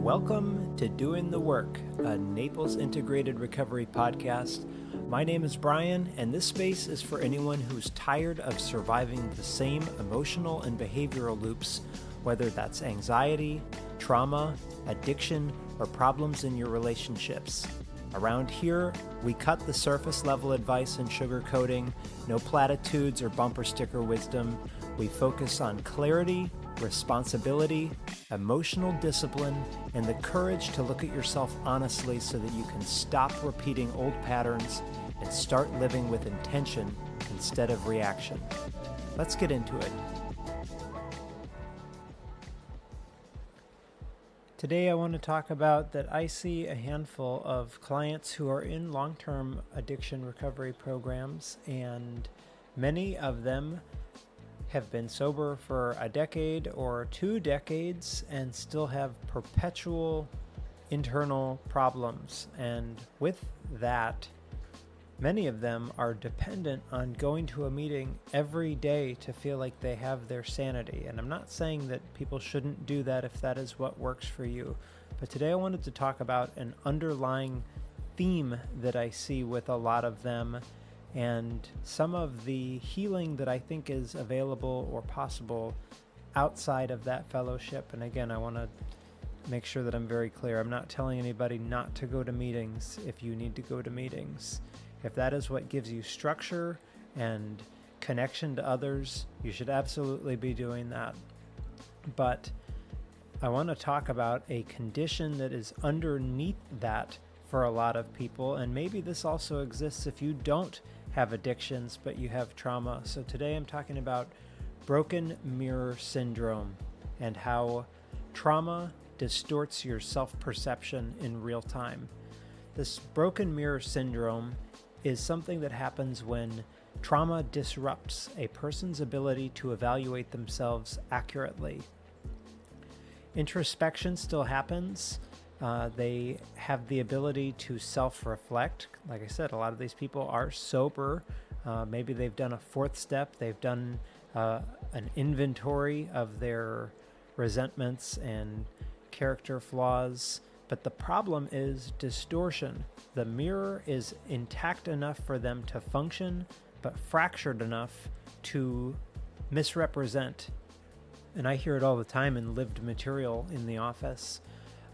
Welcome to Doing the Work, a Naples Integrated Recovery podcast. My name is Brian, and this space is for anyone who's tired of surviving the same emotional and behavioral loops, whether that's anxiety, trauma, addiction, or problems in your relationships. Around here, we cut the surface level advice and sugarcoating, no platitudes or bumper sticker wisdom. We focus on clarity, responsibility, emotional discipline, and the courage to look at yourself honestly so that you can stop repeating old patterns and start living with intention instead of reaction. Let's get into it. Today I want to talk about that I see a handful of clients who are in long-term addiction recovery programs, and many of them have been sober for a decade or 2 decades and still have perpetual internal problems. And with that, many of them are dependent on going to a meeting every day to feel like they have their sanity. And I'm not saying that people shouldn't do that if that is what works for you. But today I wanted to talk about an underlying theme that I see with a lot of them and some of the healing that I think is available or possible outside of that fellowship. And again, I want to make sure that I'm very clear. I'm not telling anybody not to go to meetings if you need to go to meetings. If that is what gives you structure and connection to others, you should absolutely be doing that. But I want to talk about a condition that is underneath that for a lot of people, and maybe this also exists if you don't have addictions, but you have trauma. So today I'm talking about broken mirror syndrome and how trauma distorts your self-perception in real time. This broken mirror syndrome is something that happens when trauma disrupts a person's ability to evaluate themselves accurately. Introspection still happens. They have the ability to self-reflect. Like I said, a lot of these people are sober. Maybe they've done a fourth step. They've done an inventory of their resentments and character flaws. But the problem is distortion. The mirror is intact enough for them to function, but fractured enough to misrepresent. And I hear it all the time in lived material in the office.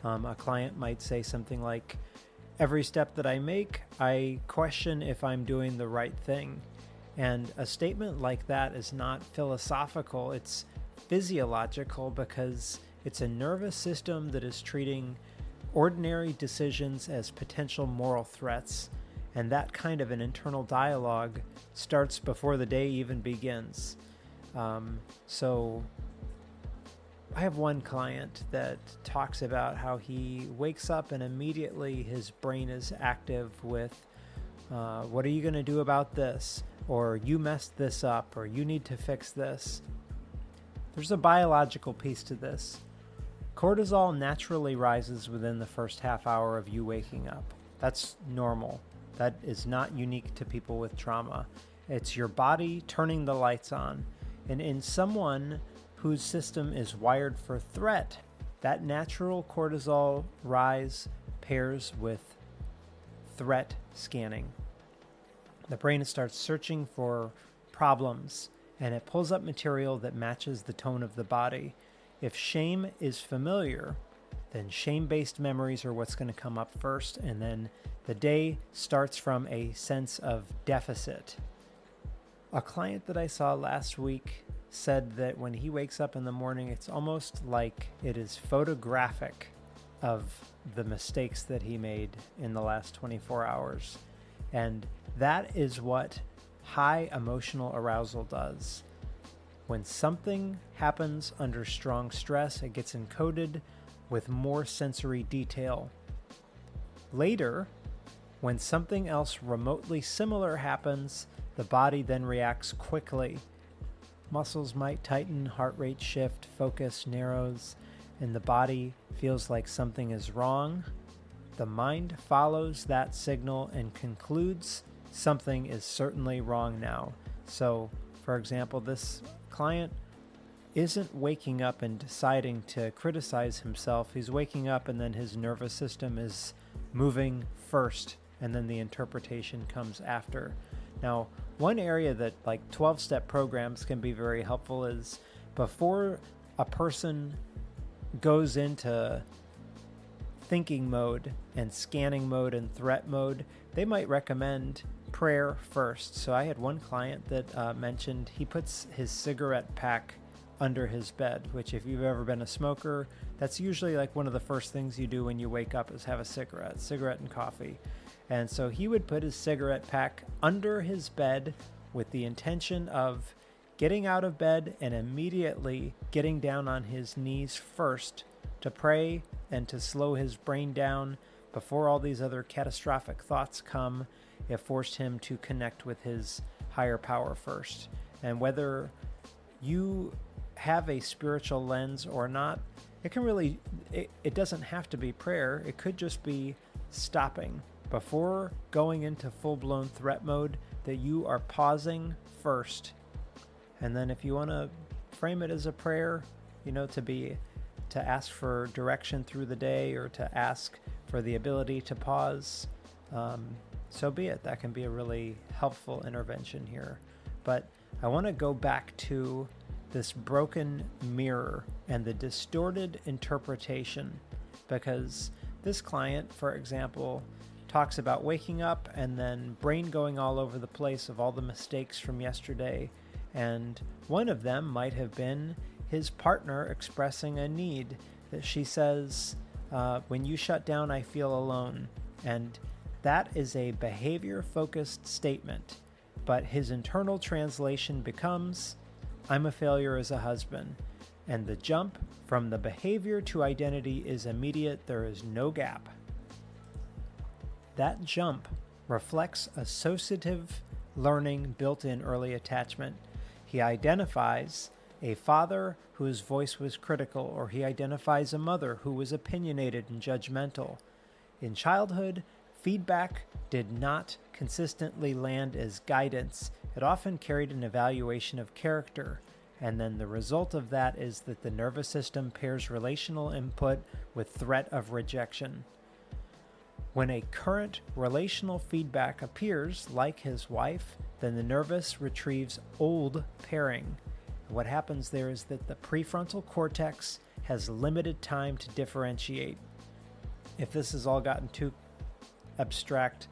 A client might say something like, every step that I make, I question if I'm doing the right thing. And a statement like that is not philosophical, it's physiological, because it's a nervous system that is treating ordinary decisions as potential moral threats. And that kind of an internal dialogue starts before the day even begins. So I have one client that talks about how he wakes up and immediately his brain is active with, what are you going to do about this? Or you messed this up, or you need to fix this. There's a biological piece to this. Cortisol naturally rises within the first half hour of you waking up. That's normal. That is not unique to people with trauma. It's your body turning the lights on. And in someone whose system is wired for threat, that natural cortisol rise pairs with threat scanning. The brain starts searching for problems, and it pulls up material that matches the tone of the body. If shame is familiar, then shame-based memories are what's going to come up first, and then the day starts from a sense of deficit. A client that I saw last week said that when he wakes up in the morning, it's almost like it is photographic of the mistakes that he made in the last 24 hours. And that is what high emotional arousal does. When something happens under strong stress, it gets encoded with more sensory detail. Later, when something else remotely similar happens, the body then reacts quickly. Muscles might tighten, heart rate shift, focus narrows, and the body feels like something is wrong. The mind follows that signal and concludes something is certainly wrong now. So, for example, this client isn't waking up and deciding to criticize himself. He's waking up and then his nervous system is moving first, and then the interpretation comes after. Now, one area that like 12-step programs can be very helpful is before a person goes into thinking mode and scanning mode and threat mode, they might recommend prayer first. So I had one client that mentioned he puts his cigarette pack under his bed, which if you've ever been a smoker, that's usually like one of the first things you do when you wake up is have a cigarette and coffee. And so he would put his cigarette pack under his bed with the intention of getting out of bed and immediately getting down on his knees first to pray and to slow his brain down before all these other catastrophic thoughts come. It forced him to connect with his higher power first. And whether you have a spiritual lens or not, it doesn't have to be prayer. It could just be stopping before going into full-blown threat mode, that you are pausing first. And then if you want to frame it as a prayer, to ask for direction through the day or to ask for the ability to pause, so be it. That can be a really helpful intervention here. But I want to go back to this broken mirror and the distorted interpretation, because this client, for example, talks about waking up and then brain going all over the place of all the mistakes from yesterday. And one of them might have been his partner expressing a need that she says, when you shut down, I feel alone. And that is a behavior-focused statement, but his internal translation becomes, I'm a failure as a husband. And the jump from the behavior to identity is immediate. There is no gap. That jump reflects associative learning built in early attachment. He identifies a father whose voice was critical, or he identifies a mother who was opinionated and judgmental. In childhood, feedback did not consistently land as guidance. It often carried an evaluation of character, and then the result of that is that the nervous system pairs relational input with threat of rejection. When a current relational feedback appears, like his wife, then the nervous retrieves old pairing. What happens there is that the prefrontal cortex has limited time to differentiate. If this has all gotten too abstract,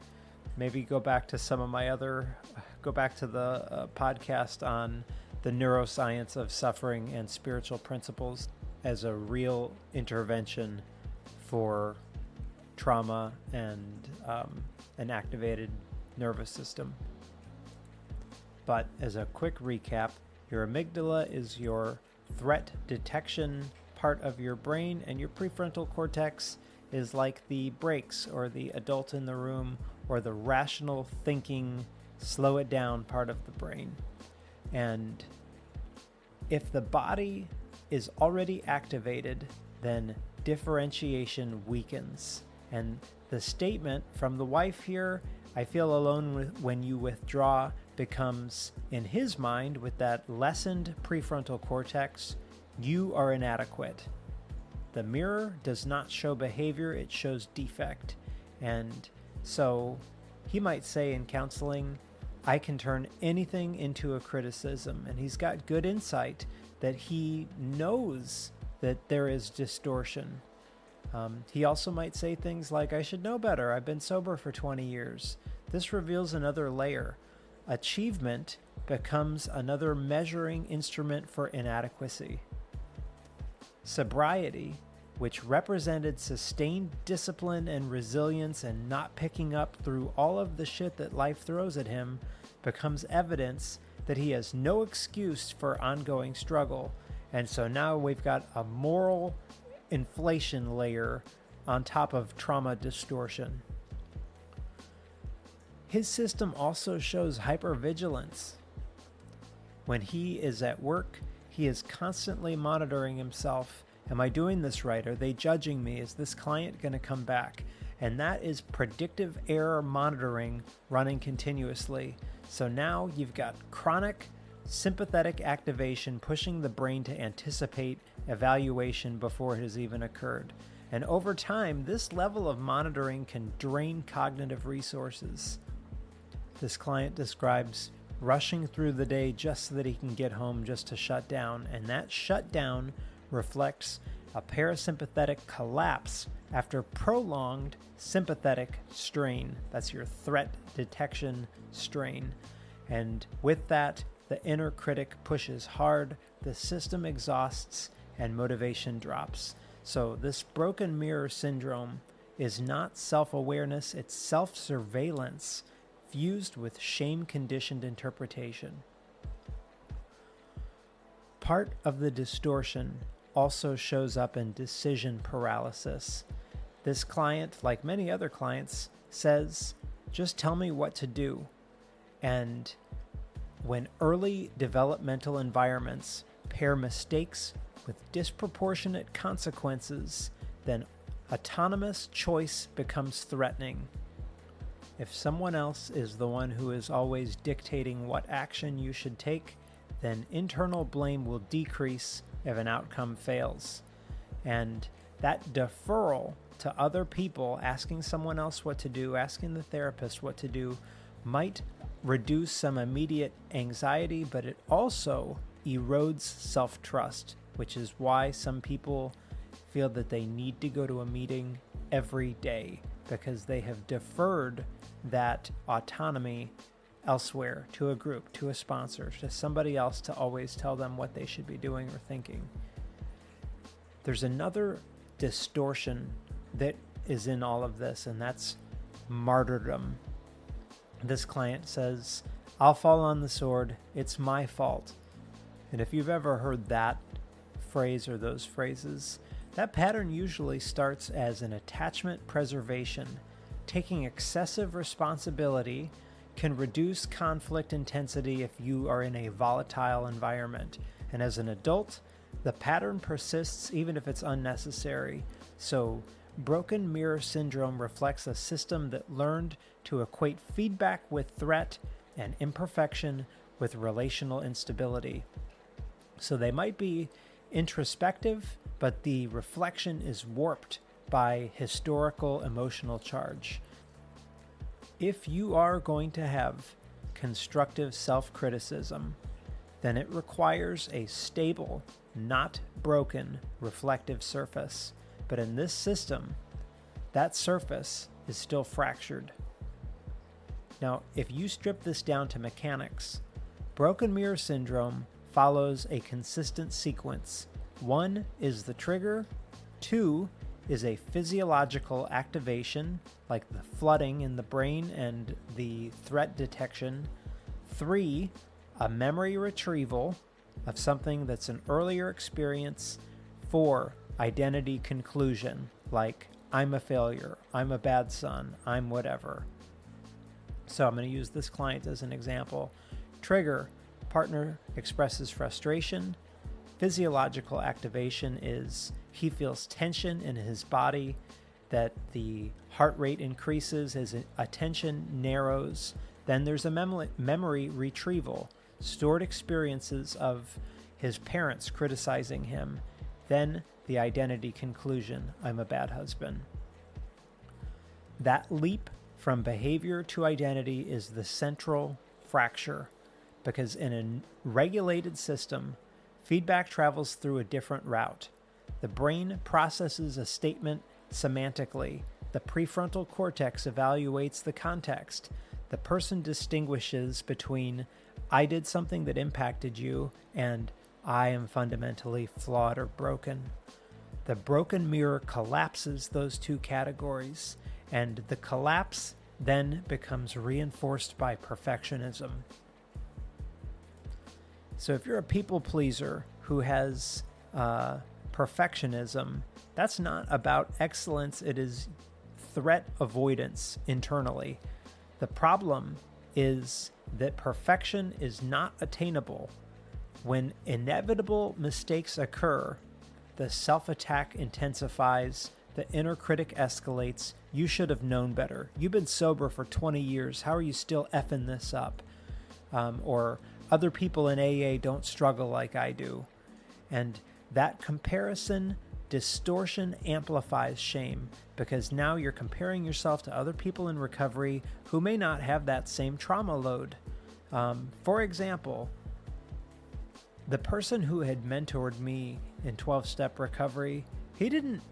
maybe go back to the podcast on the neuroscience of suffering and spiritual principles as a real intervention for trauma and an activated nervous system. But as a quick recap, your amygdala is your threat detection part of your brain, and your prefrontal cortex is like the brakes or the adult in the room or the rational thinking, slow it down part of the brain. And if the body is already activated, then differentiation weakens. And the statement from the wife here, I feel alone when you withdraw, becomes, in his mind, with that lessened prefrontal cortex, you are inadequate. The mirror does not show behavior, it shows defect. And so he might say in counseling, I can turn anything into a criticism. And he's got good insight that he knows that there is distortion. He also might say things like, I should know better. I've been sober for 20 years. This reveals another layer. Achievement becomes another measuring instrument for inadequacy. Sobriety, which represented sustained discipline and resilience and not picking up through all of the shit that life throws at him, becomes evidence that he has no excuse for ongoing struggle. And so now we've got a moral inflation layer on top of trauma distortion. His system also shows hypervigilance. When he is at work, he is constantly monitoring himself. Am I doing this right? Are they judging me? Is this client going to come back? And that is predictive error monitoring running continuously. So now you've got chronic sympathetic activation, pushing the brain to anticipate evaluation before it has even occurred. And over time, this level of monitoring can drain cognitive resources. This client describes rushing through the day just so that he can get home, just to shut down. And that shutdown reflects a parasympathetic collapse after prolonged sympathetic strain. That's your threat detection strain. And with that, the inner critic pushes hard, the system exhausts, and motivation drops. So this broken mirror syndrome is not self-awareness, it's self-surveillance fused with shame-conditioned interpretation. Part of the distortion also shows up in decision paralysis. This client, like many other clients, says, just tell me what to do. And when early developmental environments pair mistakes with disproportionate consequences, then autonomous choice becomes threatening. If someone else is the one who is always dictating what action you should take, then internal blame will decrease if an outcome fails. And that deferral to other people, asking someone else what to do, asking the therapist what to do, might reduce some immediate anxiety, but it also erodes self-trust, which is why some people feel that they need to go to a meeting every day, because they have deferred that autonomy elsewhere, to a group, to a sponsor, to somebody else to always tell them what they should be doing or thinking. There's another distortion that is in all of this, and that's martyrdom. This client says, I'll fall on the sword, it's my fault. And if you've ever heard that phrase or those phrases, that pattern usually starts as an attachment preservation. Taking excessive responsibility can reduce conflict intensity if you are in a volatile environment. And as an adult, the pattern persists even if it's unnecessary. So, broken mirror syndrome reflects a system that learned to equate feedback with threat and imperfection with relational instability. So they might be introspective, but the reflection is warped by historical emotional charge. If you are going to have constructive self-criticism, then it requires a stable, not broken, reflective surface. But in this system, that surface is still fractured. Now, if you strip this down to mechanics, broken mirror syndrome follows a consistent sequence. 1 is the trigger, 2 is a physiological activation, like the flooding in the brain and the threat detection, 3, a memory retrieval of something that's an earlier experience, 4, identity conclusion, like I'm a failure, I'm a bad son, I'm whatever. So I'm going to use this client as an example. Trigger, partner expresses frustration. Physiological activation is he feels tension in his body, that the heart rate increases, his attention narrows. Then there's a memory retrieval, stored experiences of his parents criticizing him. Then the identity conclusion, I'm a bad husband. That leap from behavior to identity is the central fracture, because in a regulated system, feedback travels through a different route. The brain processes a statement semantically. The prefrontal cortex evaluates the context. The person distinguishes between I did something that impacted you and I am fundamentally flawed or broken. The broken mirror collapses those two categories, and the collapse then becomes reinforced by perfectionism. So if you're a people pleaser who has perfectionism, that's not about excellence, it is threat avoidance internally. The problem is that perfection is not attainable. When inevitable mistakes occur, the self-attack intensifies, the inner critic escalates. You should have known better. You've been sober for 20 years. How are you still effing this up? Or other people in AA don't struggle like I do. And that comparison distortion amplifies shame, because now you're comparing yourself to other people in recovery who may not have that same trauma load. For example, the person who had mentored me in 12-step recovery, he didn't,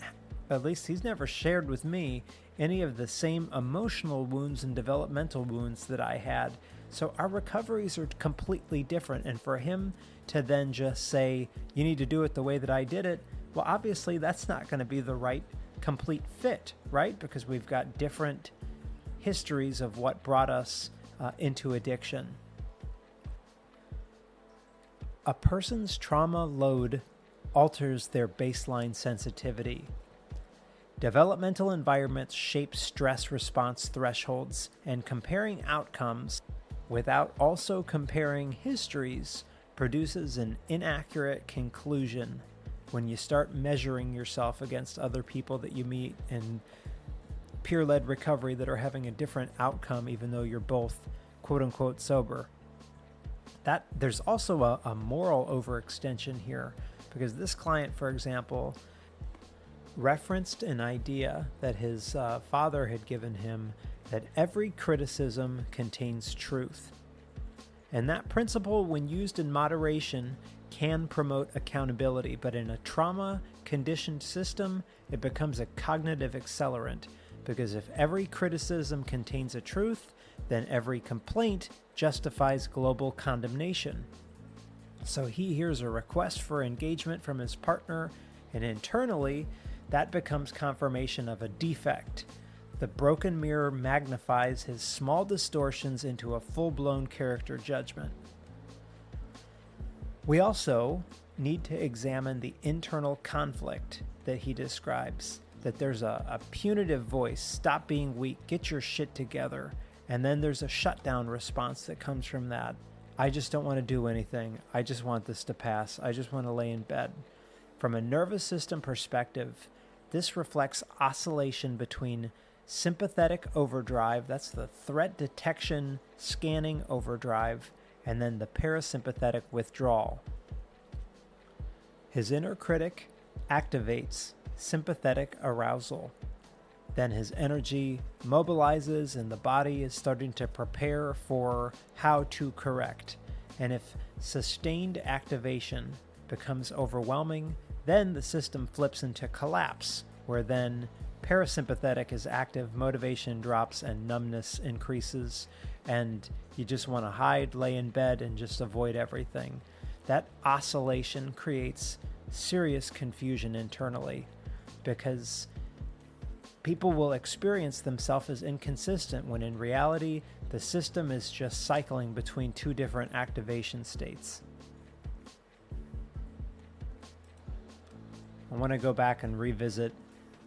at least he's never shared with me, any of the same emotional wounds and developmental wounds that I had. So our recoveries are completely different. And for him to then just say, you need to do it the way that I did it, well, obviously that's not going to be the right complete fit, right? Because we've got different histories of what brought us into addiction. A person's trauma load alters their baseline sensitivity. Developmental environments shape stress response thresholds, and comparing outcomes without also comparing histories produces an inaccurate conclusion when you start measuring yourself against other people that you meet in peer-led recovery that are having a different outcome even though you're both quote-unquote sober. That there's also a moral overextension here, because this client, for example, referenced an idea that his father had given him, that every criticism contains truth. And that principle, when used in moderation, can promote accountability, but in a trauma-conditioned system, it becomes a cognitive accelerant, because if every criticism contains a truth, then every complaint justifies global condemnation. So he hears a request for engagement from his partner, and internally, that becomes confirmation of a defect. The broken mirror magnifies his small distortions into a full-blown character judgment. We also need to examine the internal conflict that he describes, that there's a punitive voice, stop being weak, get your shit together, and then there's a shutdown response that comes from that. I just don't want to do anything. I just want this to pass. I just want to lay in bed. From a nervous system perspective, this reflects oscillation between sympathetic overdrive, that's the threat detection scanning overdrive, and then the parasympathetic withdrawal. His inner critic activates sympathetic arousal. Then his energy mobilizes and the body is starting to prepare for how to correct. And if sustained activation becomes overwhelming, then the system flips into collapse, where then parasympathetic is active, motivation drops, and numbness increases, and you just want to hide, lay in bed, and just avoid everything. That oscillation creates serious confusion internally, because people will experience themselves as inconsistent when in reality the system is just cycling between two different activation states. I want to go back and revisit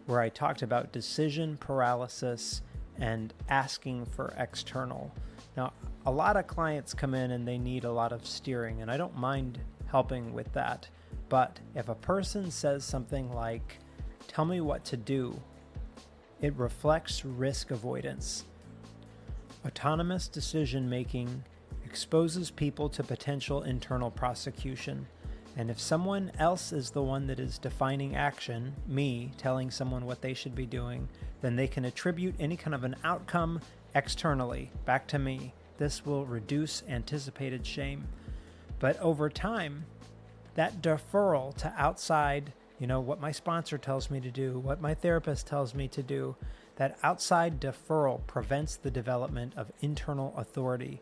where I talked about decision paralysis and asking for external. Now, a lot of clients come in and they need a lot of steering, and I don't mind helping with that. But if a person says something like, tell me what to do, it reflects risk avoidance. Autonomous decision-making exposes people to potential internal prosecution. And if someone else is the one that is defining action, me telling someone what they should be doing, then they can attribute any kind of an outcome externally, back to me. This will reduce anticipated shame. But over time, that deferral to outside, what my sponsor tells me to do, what my therapist tells me to do, that outside deferral prevents the development of internal authority.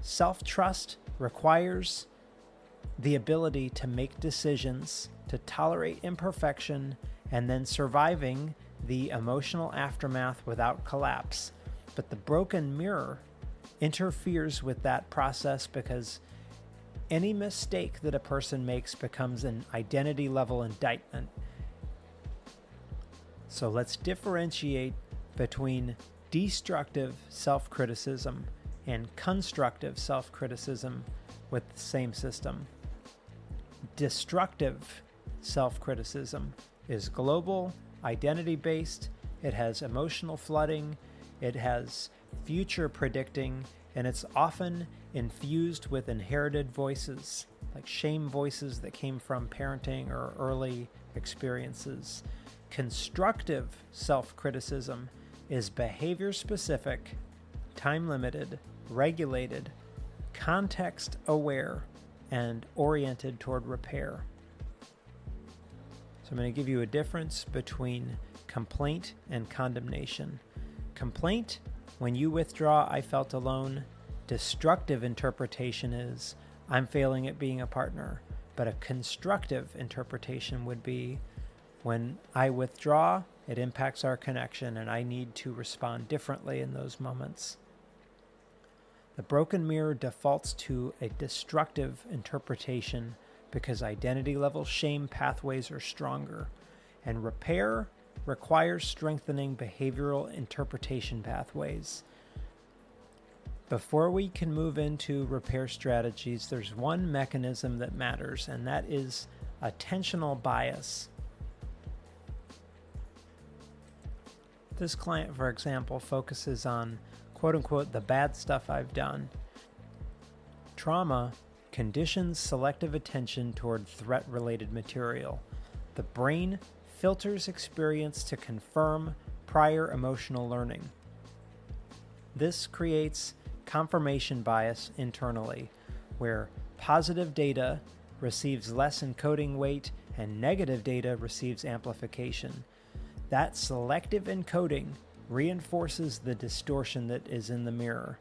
Self-trust requires the ability to make decisions, to tolerate imperfection, and then surviving the emotional aftermath without collapse. But the broken mirror interferes with that process, because any mistake that a person makes becomes an identity level indictment. So let's differentiate between destructive self-criticism and constructive self-criticism with the same system. Destructive self-criticism is global, identity-based, it has emotional flooding, it has future predicting, and it's often infused with inherited voices, like shame voices that came from parenting or early experiences. Constructive self-criticism is behavior-specific, time-limited, regulated, context-aware, and oriented toward repair. So I'm going to give you a difference between complaint and condemnation. Complaint, when you withdraw, I felt alone. Destructive interpretation is, I'm failing at being a partner. But a constructive interpretation would be, when I withdraw, it impacts our connection, and I need to respond differently in those moments. The broken mirror defaults to a destructive interpretation because identity level shame pathways are stronger, and repair requires strengthening behavioral interpretation pathways. Before we can move into repair strategies, there's one mechanism that matters, and that is attentional bias. This client, for example, focuses on quote-unquote the bad stuff I've done. Trauma conditions selective attention toward threat-related material. The brain filters experience to confirm prior emotional learning. This creates confirmation bias internally, where positive data receives less encoding weight and negative data receives amplification. That selective encoding reinforces the distortion that is in the mirror,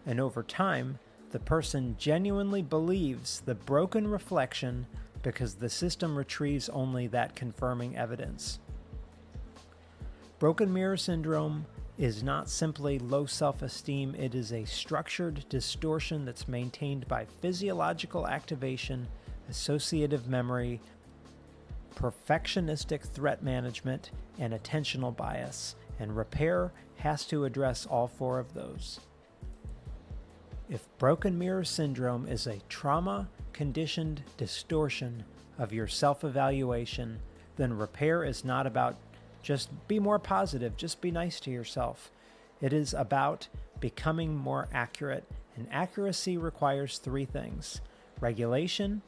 and over time, the person genuinely believes the broken reflection because the system retrieves only that confirming evidence. Broken mirror syndrome is not simply low self-esteem, it is a structured distortion that's maintained by physiological activation, associative memory, perfectionistic threat management, and attentional bias, and repair has to address all four of those. If broken mirror syndrome is a trauma-conditioned distortion of your self-evaluation, then repair is not about just be more positive, just be nice to yourself. It is about becoming more accurate, and accuracy requires three things: regulation,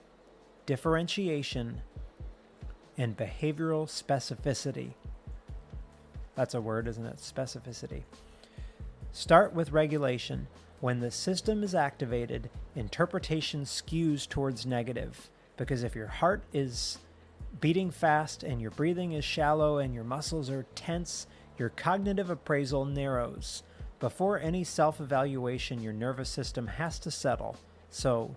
differentiation, and behavioral specificity. That's a word, isn't it? Specificity. Start with regulation. When the system is activated, interpretation skews towards negative, because if your heart is beating fast and your breathing is shallow and your muscles are tense, your cognitive appraisal narrows. Before any self-evaluation, your nervous system has to settle. So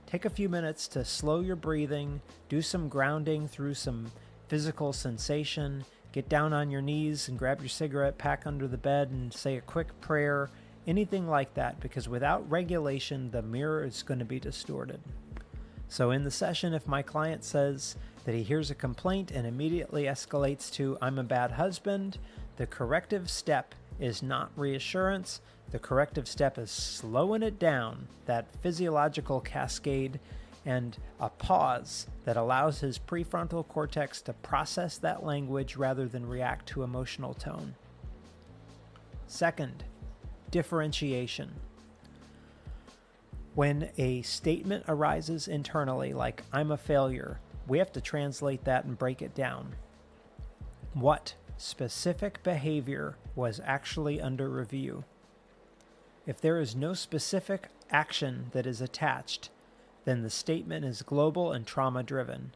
take a few minutes to slow your breathing, do some grounding through some physical sensation, get down on your knees and grab your cigarette pack under the bed and say a quick prayer, anything like that, because without regulation, the mirror is going to be distorted. So in the session, if my client says that he hears a complaint and immediately escalates to, I'm a bad husband, the corrective step is not reassurance. The corrective step is slowing it down, that physiological cascade, and a pause that allows his prefrontal cortex to process that language rather than react to emotional tone. Second, differentiation. When a statement arises internally, like I'm a failure, we have to translate that and break it down. What specific behavior was actually under review? If there is no specific action that is attached, then the statement is global and trauma-driven.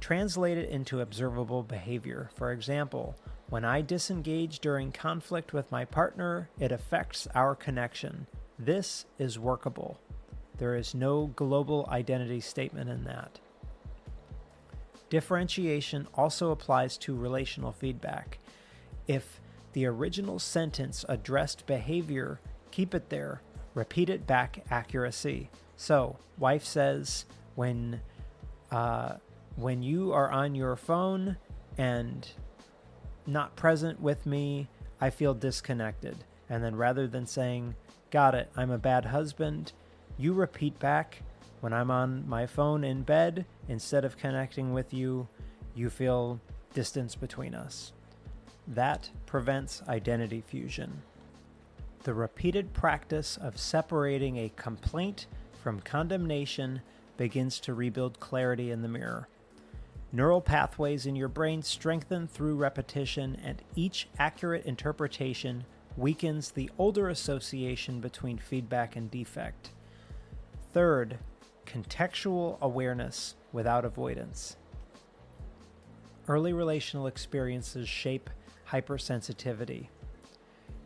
Translate it into observable behavior. For example, when I disengage during conflict with my partner, it affects our connection. This is workable. There is no global identity statement in that. Differentiation also applies to relational feedback. If the original sentence addressed behavior, keep it there. Repeat it back, accuracy. So, wife says, when you are on your phone and not present with me, I feel disconnected. And then rather than saying, got it, I'm a bad husband, you repeat back, when I'm on my phone in bed, instead of connecting with you, you feel distance between us. That prevents identity fusion. The repeated practice of separating a complaint from condemnation begins to rebuild clarity in the mirror. Neural pathways in your brain strengthen through repetition, and each accurate interpretation weakens the older association between feedback and defect. Third, contextual awareness without avoidance. Early relational experiences shape hypersensitivity.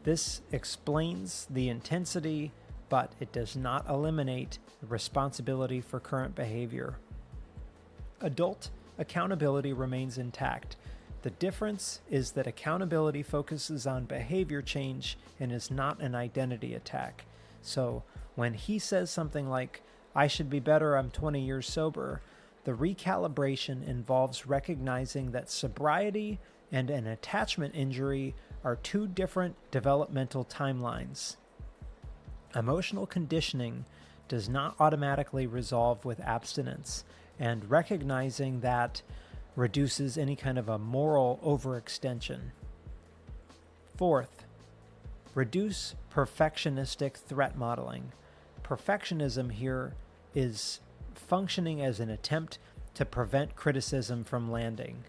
This explains the intensity, but it does not eliminate the responsibility for current behavior. Adult accountability remains intact. The difference is that accountability focuses on behavior change and is not an identity attack. So when he says something like, "I should be better, I'm 20 years sober," the recalibration involves recognizing that sobriety and an attachment injury are two different developmental timelines. Emotional conditioning does not automatically resolve with abstinence, and recognizing that reduces any kind of a moral overextension. Fourth, reduce perfectionistic threat modeling. Perfectionism here is functioning as an attempt to prevent criticism from landing.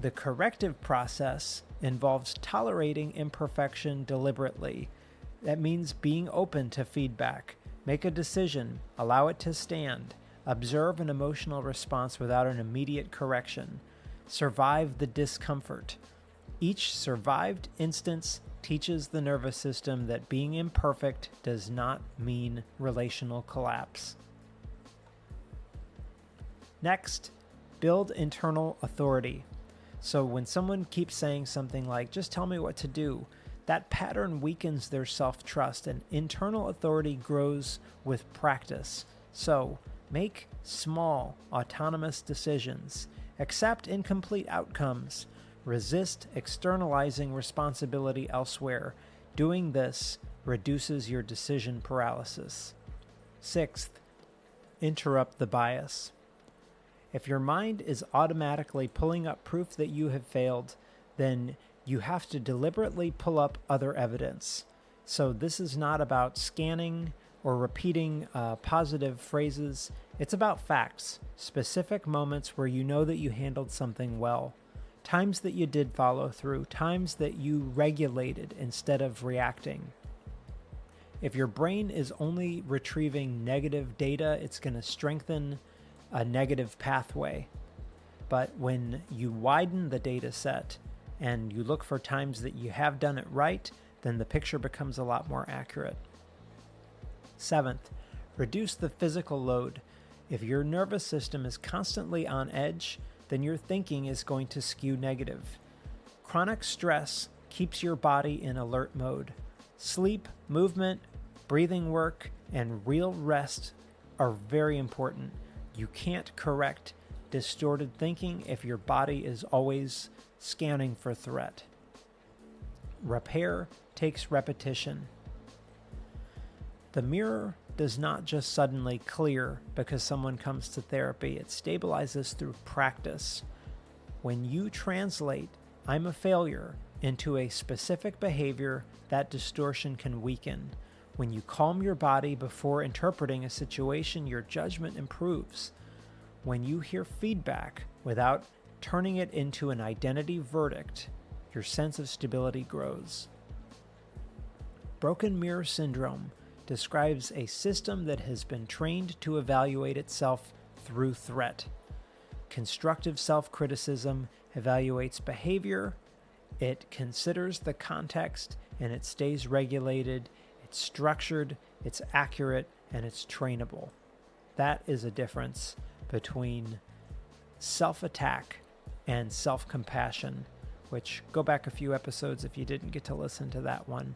The corrective process involves tolerating imperfection deliberately. That means being open to feedback, make a decision, allow it to stand, observe an emotional response without an immediate correction, survive the discomfort. Each survived instance teaches the nervous system that being imperfect does not mean relational collapse. Next, build internal authority. So when someone keeps saying something like, "just tell me what to do," that pattern weakens their self-trust, and internal authority grows with practice. So make small, autonomous decisions, accept incomplete outcomes, resist externalizing responsibility elsewhere. Doing this reduces your decision paralysis. Sixth, interrupt the bias. If your mind is automatically pulling up proof that you have failed, then you have to deliberately pull up other evidence. So this is not about scanning or repeating positive phrases. It's about facts, specific moments where you know that you handled something well, times that you did follow through, times that you regulated instead of reacting. If your brain is only retrieving negative data, it's going to strengthen a negative pathway. But when you widen the data set and you look for times that you have done it right, then the picture becomes a lot more accurate. Seventh, reduce the physical load. If your nervous system is constantly on edge, then your thinking is going to skew negative. Chronic stress keeps your body in alert mode. Sleep, movement, breathing work, and real rest are very important. You can't correct distorted thinking if your body is always scanning for threat. Repair takes repetition. The mirror does not just suddenly clear because someone comes to therapy. It stabilizes through practice. When you translate "I'm a failure" into a specific behavior, that distortion can weaken. When you calm your body before interpreting a situation, your judgment improves. When you hear feedback without turning it into an identity verdict, your sense of stability grows. Broken mirror syndrome describes a system that has been trained to evaluate itself through threat. Constructive self-criticism evaluates behavior, it considers the context, and it stays regulated. It's structured, it's accurate, and it's trainable. That is a difference between self-attack and self-compassion, which go back a few episodes if you didn't get to listen to that one.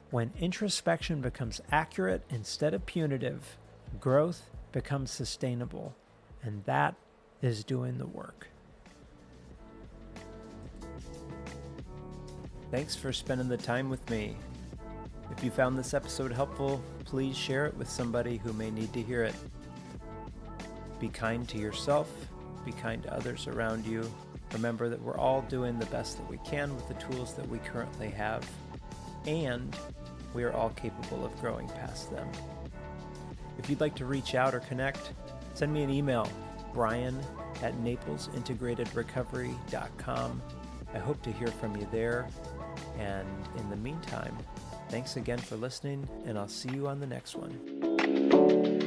When introspection becomes accurate instead of punitive, growth becomes sustainable, and that is doing the work. Thanks for spending the time with me. If you found this episode helpful, please share it with somebody who may need to hear it. Be kind to yourself, be kind to others around you. Remember that we're all doing the best that we can with the tools that we currently have. And we are all capable of growing past them. If you'd like to reach out or connect, send me an email, brian@naplesintegratedrecovery.com. I hope to hear from you there. And in the meantime, thanks again for listening, and I'll see you on the next one.